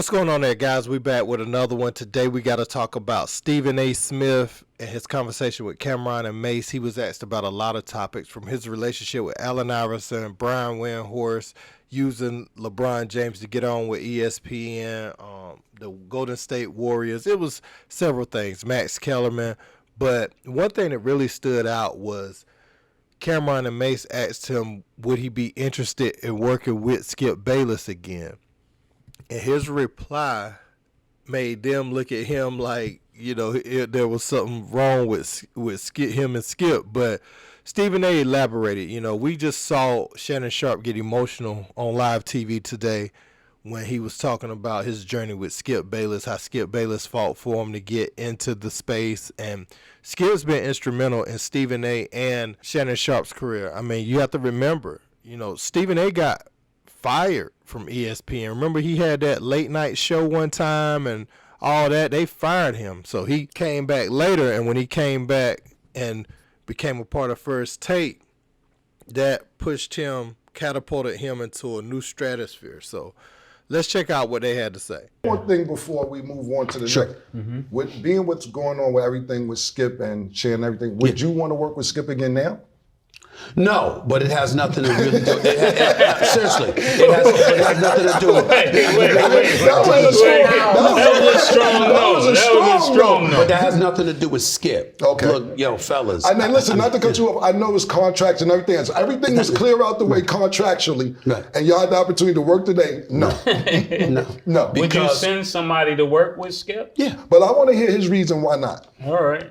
What's going on there, guys? We back with another one. Today we got to talk about Stephen A. Smith and his conversation with Camron Mase. He was asked about a lot of topics, from his relationship with Allen Iverson, Brian Windhorst, using LeBron James to get on with ESPN, the Golden State Warriors. It was several things, Max Kellerman. But one thing that really stood out was Camron Mase asked him, would he be interested in working with Skip Bayless again? And his reply made them look at him like, there was something wrong with him and Skip. But Stephen A. elaborated. We just saw Shannon Sharpe get emotional on live TV today when he was talking about his journey with Skip Bayless, how Skip Bayless fought for him to get into the space. And Skip's been instrumental in Stephen A. and Shannon Sharpe's career. I mean, you have to remember, Stephen A. got fired from ESPN. Remember, he had that late night show one time and all that. They fired him. So he came back later, and when he came back and became a part of First Take, that catapulted him into a new stratosphere. So let's check out what they had to say. One thing before we move on to the next. With being what's going on with everything with Skip and Shannon and everything, would you want to work with Skip again now? No, but it has nothing to really do. Seriously, it has nothing to do. Wait. That was a strong no. But that has nothing to do with Skip. Okay. Look, fellas. I mean, listen, not to cut you off. I know it's contracts and everything. So everything was clear out the way contractually, right. And y'all had the opportunity to work today. No. No. Would you send somebody to work with Skip? Yeah. But I want to hear his reason why not. All right.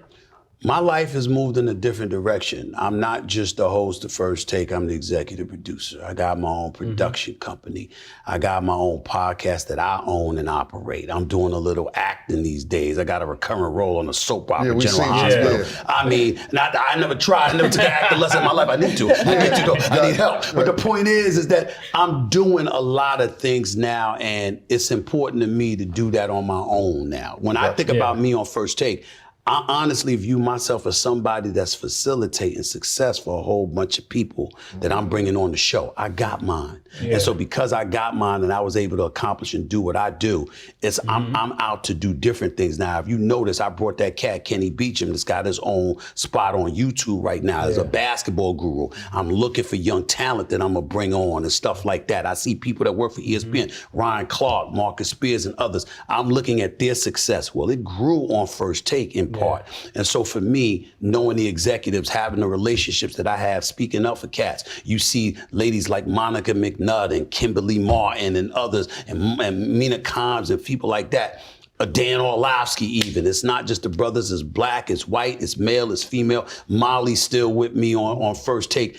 My life has moved in a different direction. I'm not just the host of First Take. I'm the executive producer. I got my own production company. I got my own podcast that I own and operate. I'm doing a little acting these days. I got a recurrent role on a soap opera, General Hospital. Yeah. I mean, I never tried. I never took an acting lesson in my life. I need to. I need help. But the point is that I'm doing a lot of things now, and it's important to me to do that on my own now. When I think about me on First Take, I honestly view myself as somebody that's facilitating success for a whole bunch of people that I'm bringing on the show. I got mine. Yeah. And so because I got mine and I was able to accomplish and do what I do, I'm out to do different things now. If you notice, I brought that cat, Kenny Beecham, that's got his own spot on YouTube right now as a basketball guru. I'm looking for young talent that I'm going to bring on and stuff like that. I see people that work for ESPN, Ryan Clark, Marcus Spears, and others. I'm looking at their success. Well, it grew on First Take in part. And so for me, knowing the executives, having the relationships that I have, speaking up for cats, you see ladies like Monica McNutt and Kimberly Martin and others, and Mina Kimes and people like that. Dan Orlovsky even. It's not just the brothers, it's black, it's white, it's male, it's female. Molly's still with me on First Take.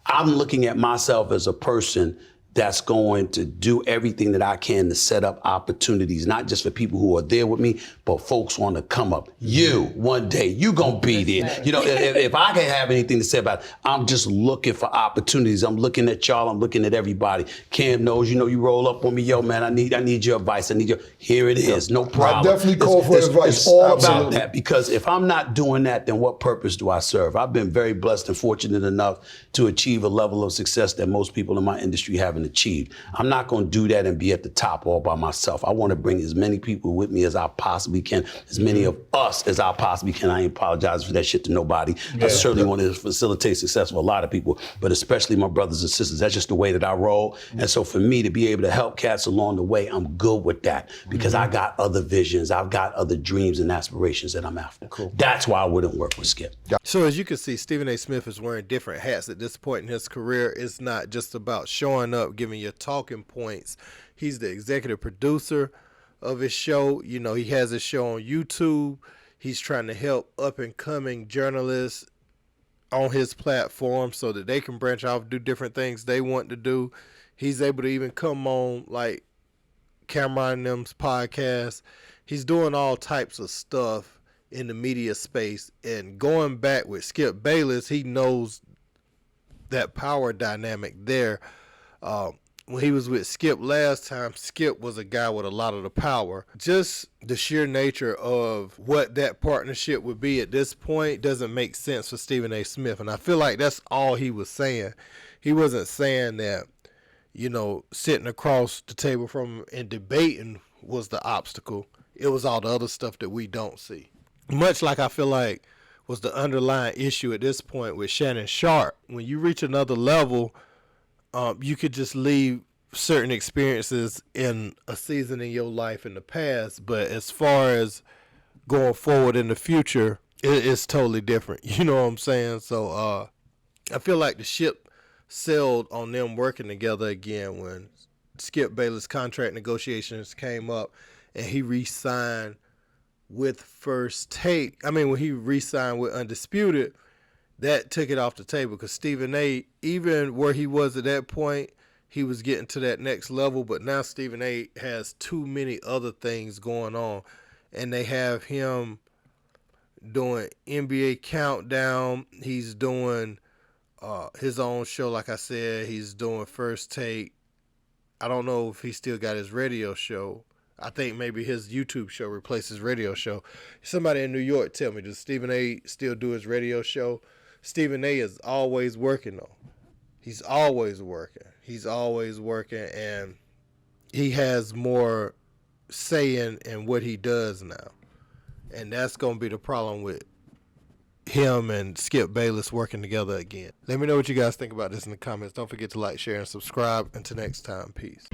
I'm looking at myself as a person that's going to do everything that I can to set up opportunities, not just for people who are there with me, but folks on the come up. You, one day, you gonna be there. If I can have anything to say about it, I'm just looking for opportunities. I'm looking at y'all, I'm looking at everybody. Cam knows, you roll up on me, yo, man, I need your advice. Here it is, no problem. I definitely call for advice. It's all about that, because if I'm not doing that, then what purpose do I serve? I've been very blessed and fortunate enough to achieve a level of success that most people in my industry haven't achieved. I'm not going to do that and be at the top all by myself. I want to bring as many people with me as I possibly can, as many of us as I possibly can. I ain't apologize for that shit to nobody. I certainly want to facilitate success for a lot of people, but especially my brothers and sisters. That's just the way that I roll. And so for me to be able to help cats along the way, I'm good with that, because I got other visions. I've got other dreams and aspirations that I'm after. Cool. That's why I wouldn't work with Skip. So as you can see, Stephen A. Smith is wearing different hats at this point in his career. It's not just about showing up, giving your talking points. He's the executive producer of his show. He has his show on YouTube. He's trying to help up and coming journalists on his platform so that they can branch off, do different things they want to do. He's able to even come on like Camron and them's podcast. He's doing all types of stuff in the media space. And going back with Skip Bayless, he knows that power dynamic there. When he was with Skip last time, Skip was a guy with a lot of the power. Just the sheer nature of what that partnership would be at this point doesn't make sense for Stephen A. Smith. And I feel like that's all he was saying. He wasn't saying that, sitting across the table from him and debating was the obstacle. It was all the other stuff that we don't see. Much like I feel like was the underlying issue at this point with Shannon Sharpe. When you reach another level, you could just leave certain experiences in a season in your life in the past, but as far as going forward in the future, it's totally different. You know what I'm saying? So I feel like the ship sailed on them working together again when Skip Bayless contract negotiations came up and he re-signed with First Take. I mean, when he re-signed with Undisputed, that took it off the table because Stephen A., even where he was at that point, he was getting to that next level, but now Stephen A. has too many other things going on, and they have him doing NBA Countdown. He's doing his own show, like I said. He's doing First Take. I don't know if he still got his radio show. I think maybe his YouTube show replaced his radio show. Somebody in New York tell me, does Stephen A. still do his radio show? Stephen A. is always working, though. He's always working. He's always working, and he has more say in what he does now. And that's going to be the problem with him and Skip Bayless working together again. Let me know what you guys think about this in the comments. Don't forget to like, share, and subscribe. Until next time, peace.